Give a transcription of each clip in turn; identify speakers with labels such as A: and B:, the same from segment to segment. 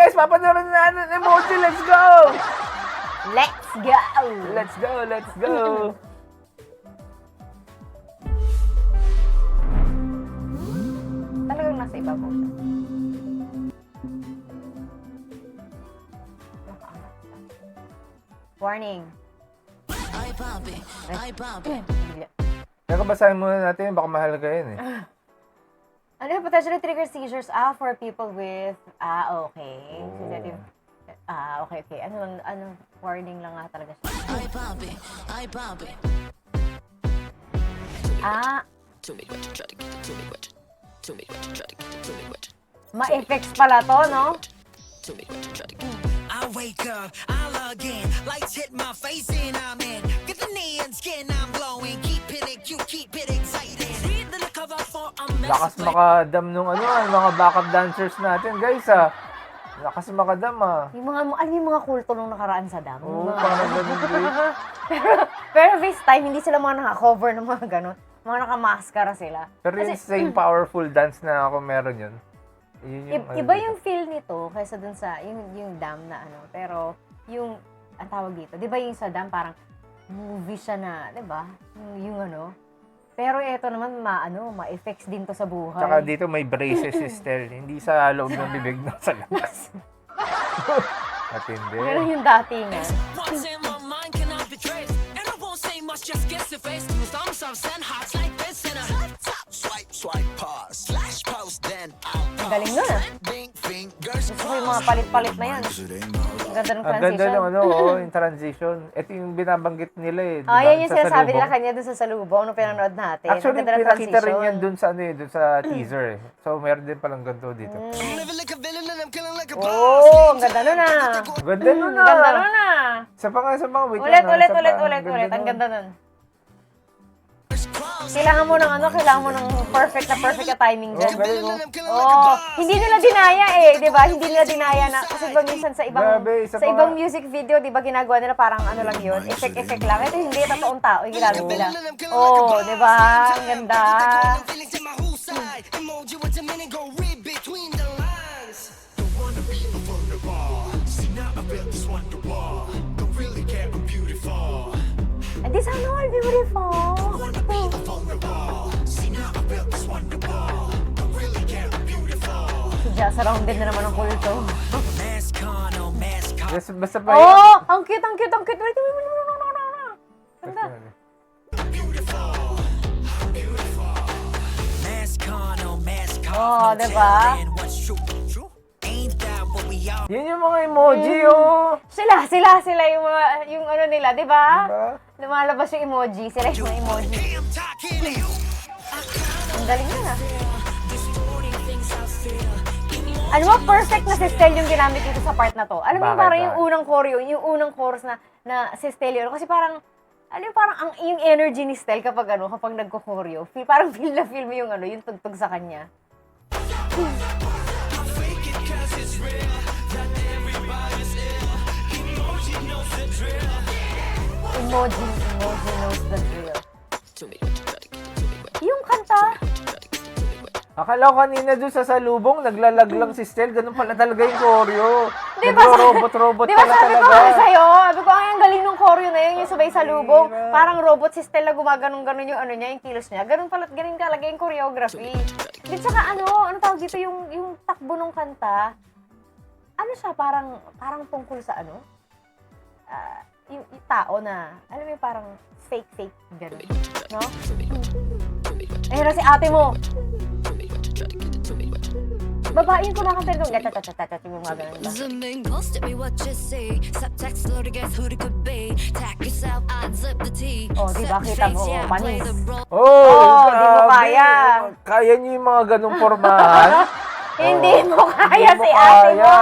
A: guys, papanoorin na natin emoji. Let's go!
B: Let's go!
A: Let's go, let's go!
B: Talagang nasa iba po siya. Warning. Bigla.
A: Teka, basahin muna natin, baka mahalaga yun eh.
B: Ano yung potentially trigger seizures for people with, okay. Sensitive. Okay. Ano, warning lang nga talaga siya. Ma-effects pala to, no?
C: I wake up, I log in, lights hit my face and I'm in. Get the neon skin, I'm glowing, keep it cute, keep it exciting. Read the cover for a
A: Lakas makadam nung mga backup dancers natin, guys Lakas makadam
B: Yung mga kulto nung nakaraan sa dam.
A: Oo, parang ganun, guys.
B: pero this time, hindi sila mga naka-cover ng mga ganon. Mga naka-maskara sila.
A: Pero yung same powerful dance na ako meron yun.
B: Iba yung feel nito kaysa dun sa yung dam na pero yung ang tawag dito, 'di ba yung sa dam parang movie siya na, 'di ba? Yung Pero ito naman ma-effects din to sa buhay.
A: Tsaka dito may braces si Stel, hindi sa loob ng bibig na sa labas. Matindi.
B: Pero yung dating
C: What's in my mind cannot be traced, and I won't say much, just guess the face. Thumbs up, send hearts like this, and a tap, swipe, pause, slash post, then out.
B: ang galing nun Gusto ko yung mga palit-palit na yan. Ang ganda ng
A: Ang ganda
B: transition.
A: ng yung transition. Ito yung binabanggit nila diba?
B: Yan yung
A: Sa
B: sinasabi nila
A: salubong.
B: kanya dun sa salubong nung pinanood natin.
A: Actually,
B: Ang ganda ng
A: pinakita rin
B: transition.
A: yan dun sa teaser So, meron din palang ganito dito.
C: Living like a villain and I'm killing like a
B: Ang ganda nun
A: Ganda nun
B: Ang ganda nun
A: Sa mga wait
B: Ulit.
A: lang,
B: Ang ganda nun. Kailangan mo ng perfect na timing dyan. Hindi nila dinaya di ba? Hindi nila dinaya na, kasi ba minsan sa ibang
A: Grabe,
B: sa ibang music video, di ba ginagawa nila parang lang yun, effect lang. Ito hindi, totoong tao yung ginagawa nila. Di ba? Ang ganda.
C: feelings in my whole side. Emoji with a minute, go read between the lines. Don't wanna be a vulnerable. See now I built this wonder wall. Don't really care, I'm beautiful.
B: And this ano, beautiful.
C: Wanna be a vulnerable. See now I built this wonder wall. Don't really care, I'm beautiful.
B: Si Jazz, surrounded na naman ng kulto.
C: Mask on, oh mask on.
A: Basta pa
B: Ang cute. Wait. Ganda.
C: Beautiful. Mask on, oh mask on.
B: Oh, diba?
C: And what's true? True? Ain't that what we are?
A: Yun yung mga emoji,
B: Sila yung mga, yung nila, di ba?
A: Diba?
B: Lumalabas yung emoji. Sila yung mga emoji.
C: Hey, I'm talking to you.
B: Ang galing na Ano mo, perfect na si Stel yung ginamit dito sa part na to. Alam mo,
A: Bakit?
B: parang yung unang choreo, yung unang chorus na si Stel yun. Kasi parang, yung energy ni Stel kapag nagko-choreo, parang feel mo yung yung tugtog sa kanya. Emoji knows the drill. Yung kanta,
A: Akala ko kanina doon sa salubong, naglalag lang si Stel. Ganun pala talaga yung choreo.
B: Di ba,
A: Nagro-robot
B: di ba
A: pala
B: sabi ko
A: talaga.
B: sa'yo, ang galing nung choreo na yun, yung sabay sa lubong. Parang robot si Stella, gumaganong-ganon yung yung kilos niya. Ganun talaga yung choreography. Di tsaka ano tawag dito, yung takbo ng kanta, siya, parang tungkol sa yung tao na, alam mo yung parang fake, gano'n. No? Ayun na si ate mo. Babae yung kumakanta doon. Gatatatatata yung mga ganun ba?
D: Zoom in close, tell me what you see. Subtext, slow to guess who it could be. Tack yourself, I'd zip the tea.
B: Diba, kita mo, panis.
A: Grabe.
B: di mo kaya.
A: Kaya niyo yung mga ganung formahan?
B: Hindi mo kaya
A: Hindi
B: si
A: mo
B: ate mo.
A: kaya.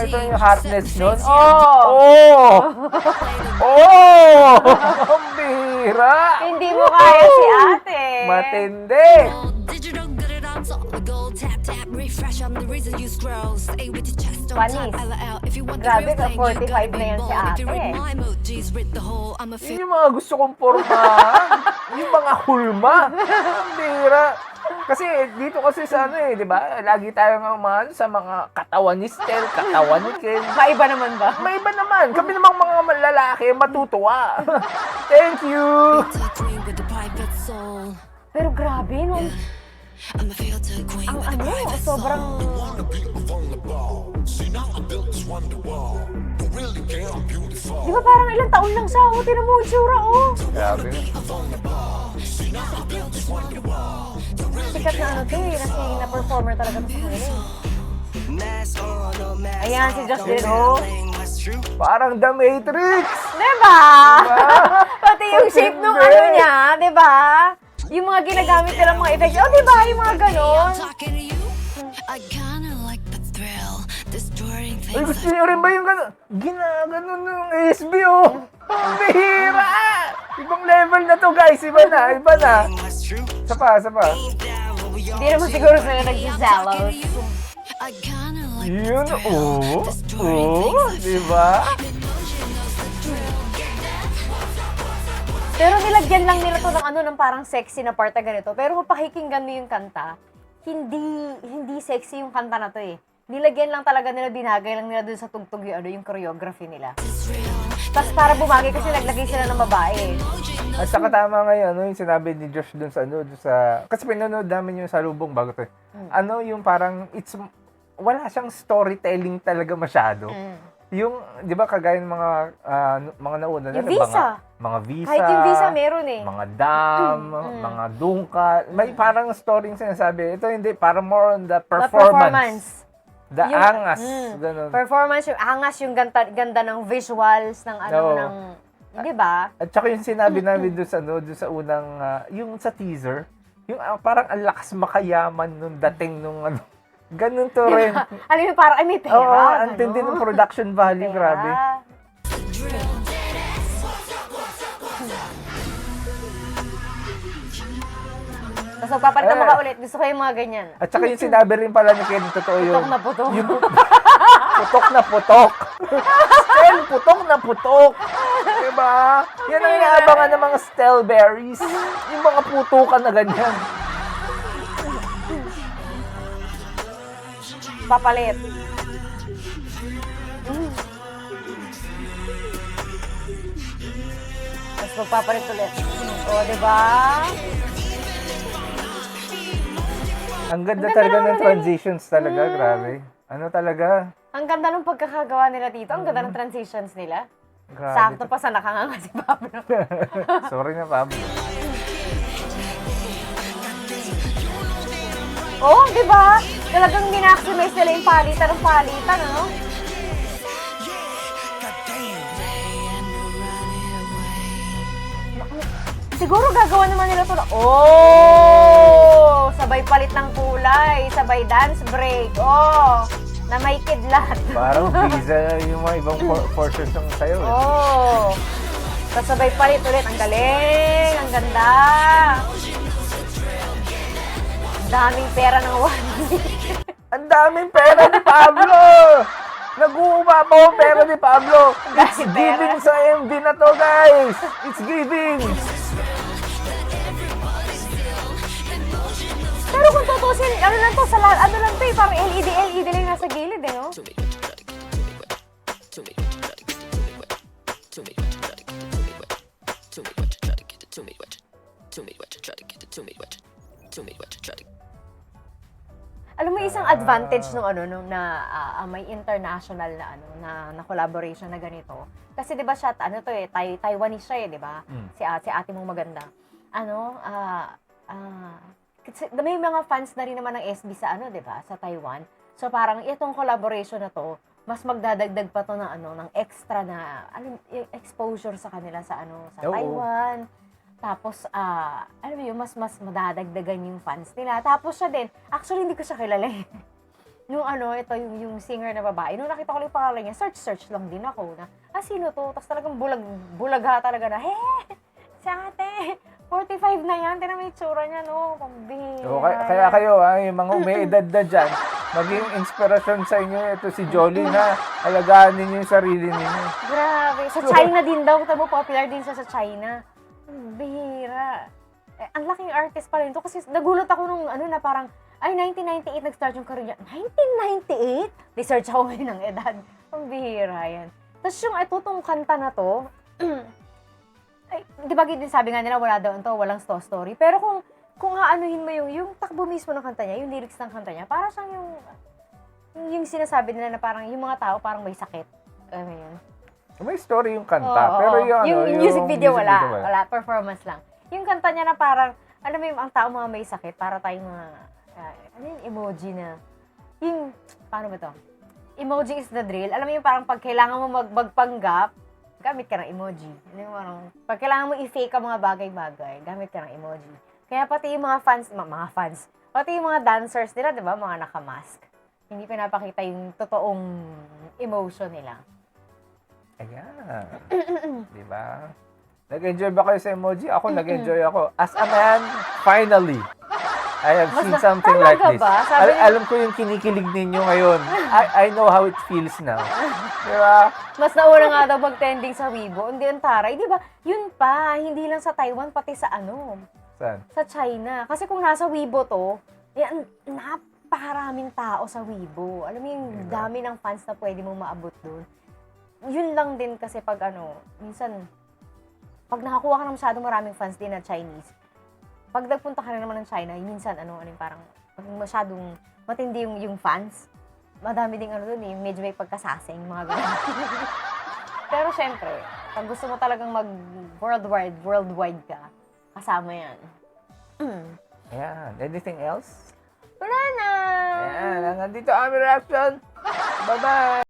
A: Ito yung hotness nun.
B: Oh.
A: Ang bira!
B: Hindi mo kaya si ate.
A: Matindi!
D: Digital, good it on top. The gold tap, tap, refresh. I'm the reason you scroll. Stay with your chest on
B: Panis.
D: top. LOL. If you want the
B: Grabe,
D: real thing, you
B: 45
D: gotta be
B: na yan si
D: bold. If you read
B: ate.
D: my emojis, read the whole. I'm a
A: Yun yung mga gusto kong formahan. Yung mga hulma. Ang bira. Kasi dito kasi sa ano di ba? Lagi tayong umano sa mga katawan ni Stel, katawan ni Ken.
B: Maiba naman ba?
A: May iba naman. Kami namang mga lalaki matutuwa. Thank you.
D: The queen with the private soul.
B: Pero grabe, no?
D: I'm a filter queen
B: Ang
D: with the
B: ano,
D: private
B: sobrang... Di ba parang ilang taon lang siya? Oh, tinan mo yung itsura, oh.
A: Grabe.
B: Sikat na ano to eh, na performer talaga to sa kanila eh.
C: Mask on, no mask
B: Ayan, si
C: off.
B: Josh
C: Don't
B: din, oh.
C: claim what's true.
A: Parang The Matrix.
B: Diba? Pati yung shape nung
A: Hindi.
B: ano niya, diba? Yung mga ginagamit nilang mga effects. Oh, diba? Yung mga ganon.
D: talking to you. I kinda like the thrill, distorting
A: Ay,
D: things.
A: gusto niyo rin ba yung gano'n? Ginaganon ng SBO. Ang bihira. Ibang level na to, guys. Iba na, iba na.
C: What's true?
A: Isa pa, isa pa.
C: Ain't that what we all
B: Hindi naman siguro sila
D: Talking to
B: nagsisalos.
D: you. I kinda like
A: Yun,
D: the thrill,
A: oh.
D: distorting
A: Oh,
D: things.
A: di ba?
B: Pero nilagyan lang nila to ng ano, ng parang sexy na part na ganito. Pero kung pakikinggan mo yung kanta, hindi sexy yung kanta na to eh. Nilagyan lang talaga nila, binagay lang nila dun sa tugtog yung, ano, yung choreography nila. Tapos para bumagay kasi naglagay sila ng babae.
A: At saka tama ngayon, ano yung sinabi ni Josh dun sa, ano, dun sa... Kasi pinanood namin yung salubong bago to. Ano yung parang, wala siyang storytelling talaga masyado. Yung, di ba, kagaya ng mga nauna na,
B: Yung visa.
A: Mga visa.
B: Kahit yung visa meron eh.
A: Mga dam, mga dungka. May parang story yung sinasabi. Ito hindi, parang more on the performance. The
B: Yung-
A: angas. Ganun.
B: Performance, yung angas, yung ganda ng visuals, ng ano,
A: Oo.
B: ng... Di ba?
A: At saka yung sinabi namin doon sa unang, yung sa teaser, yung parang ang lakas makayaman nung dating nung ano. Ganun to rin.
B: Alam mo, parang, ay, may pera.
A: Oo, ang
B: ganun.
A: tindi ng production value,
B: Pera.
A: grabe.
B: Tapos magpapalitan mo ka ulit. Gusto ko yung mga ganyan.
A: At saka yung sinabi rin pala ni Ken, totoo yun.
B: Putok na putok.
A: Yung putok na putok. Stel, putok na putok. Diba? Yan ang inaabangan ng mga Stelberries. Yung mga putukan na ganyan.
B: Papalit. Tapos magpapalit ulit. O, diba?
A: Ang ganda
B: Ang ganda
A: talaga
B: naman
A: ng
B: eh.
A: transitions talaga, grabe. Ano talaga?
B: Ang ganda ng pagkakagawa nila dito. Ang ganda ng transitions nila.
A: Grabe.
B: Sakto pa sa nakanganga si Pablo.
A: Sorry na, Pablo.
B: Oh, di ba? Talagang minaximize nila yung palitan ng palitan, ano? Siguro gagawa naman nila to na, oh! Sabay palit ng kulay, sabay dance break, oh! Na may kidlat.
A: Parang visa yung mga ibang portions ng sayo. Eh.
B: Oh! Tapos sabay palit ulit. Ang galing! Ang ganda! Ang daming pera ng one week.
A: Ang daming pera ni Pablo! Nag-uumapaw ang pera ni Pablo! It's
B: Dahil
A: giving
B: pera.
A: sa MV na to, guys! It's giving!
B: Pero kung tutusin, ano lang to, ano lang to eh, parang LED lang nasa gilid eh, no? Alam mo, isang advantage nung ano nung na may international na ano na collaboration na ganito. Kasi 'di ba siya ano to eh Taiwanese siya eh, 'di ba? Si ate mong maganda. Ano kasi may mga fans na rin naman ng SB sa ano, 'di ba? Sa Taiwan. So parang itong collaboration na to, mas magdadagdag pa to ng ano ng extra na ano exposure sa kanila sa ano sa
A: Oo.
B: Taiwan. Tapos, alam mo yun, mas madadagdagan yung fans nila. Tapos siya din, actually hindi ko siya kilala eh. Yung ano, ito yung singer na babae. Nung nakita ko lang yung pangalan niya, search lang din ako na, sino to? Tapos talagang bulagha talaga na, si ate, 45 na yan. Tinan mo yung tsura niya, no? Pambihira.
A: So, kaya kayo, yung mga umiedad na dyan, maging inspirasyon sa inyo ito si Jolie na alagaan ninyo yung sarili ninyo.
B: Grabe. Sa China din daw, tamo popular din siya sa China. Ang bihira. ang laking artist pala nito. Kasi nagulat ako nung na parang, ay, 1998 nag-start yung career niya. 1998? Research ako ngayon ng edad. Ang bihira yan. Tapos yung tong kanta na to, ay, di ba sabi nga nila, wala daw ito, walang story. Pero kung aanuhin mo yung takbo mismo ng kanta niya, yung lyrics ng kanta niya, para siyang yung sinasabi nila na parang yung mga tao parang may sakit. Ano yun?
A: May story yung kanta,
B: Oo,
A: pero
B: oo.
A: yung
B: music video wala. Performance lang. Yung kanta niya na parang, alam mo yung ang tao mga may sakit, para tayong mga, emoji na, paano ba to? Emoji is the drill. Alam mo yung parang pag kailangan mo magpanggap, gamit ka ng emoji. Ano yung parang, pag kailangan mo i-fake ang mga bagay-bagay, gamit ka ng emoji. Kaya pati yung mga fans, pati yung mga dancers nila, di ba, mga nakamask. Hindi pinapakita yung totoong emotion nila.
A: Ayan. Di ba? Nag-enjoy ba kayo sa emoji? Ako, nag-enjoy ako. As a man, finally, I have seen something like
B: talaga
A: this.
B: ba? Sabi niyo-
A: Alam ko yung kinikilig ninyo ngayon. I know how it feels now. Di ba?
B: Mas nauna nga daw mag-trending sa Weibo. Hindi ang taray. Di ba? Yun pa, hindi lang sa Taiwan, pati sa
A: Saan?
B: sa China. Kasi kung nasa Weibo to, yan, napakaraming tao sa Weibo. Alam mo yung dami ng fans na pwede mong maabot doon. Yun lang din kasi pag minsan, pag nakakuha ka ng masyadong maraming fans din na Chinese, pag nagpunta ka na naman ng China, minsan yung parang, pag masyadong matindi yung fans, madami ding doon medyo may pagkasasing, mga ganun. Pero syempre, pag gusto mo talagang worldwide ka, kasama yan.
A: Ayan. Anything else?
B: Wala na!
A: Ayan. Nandito ang aming reaction. Bye-bye!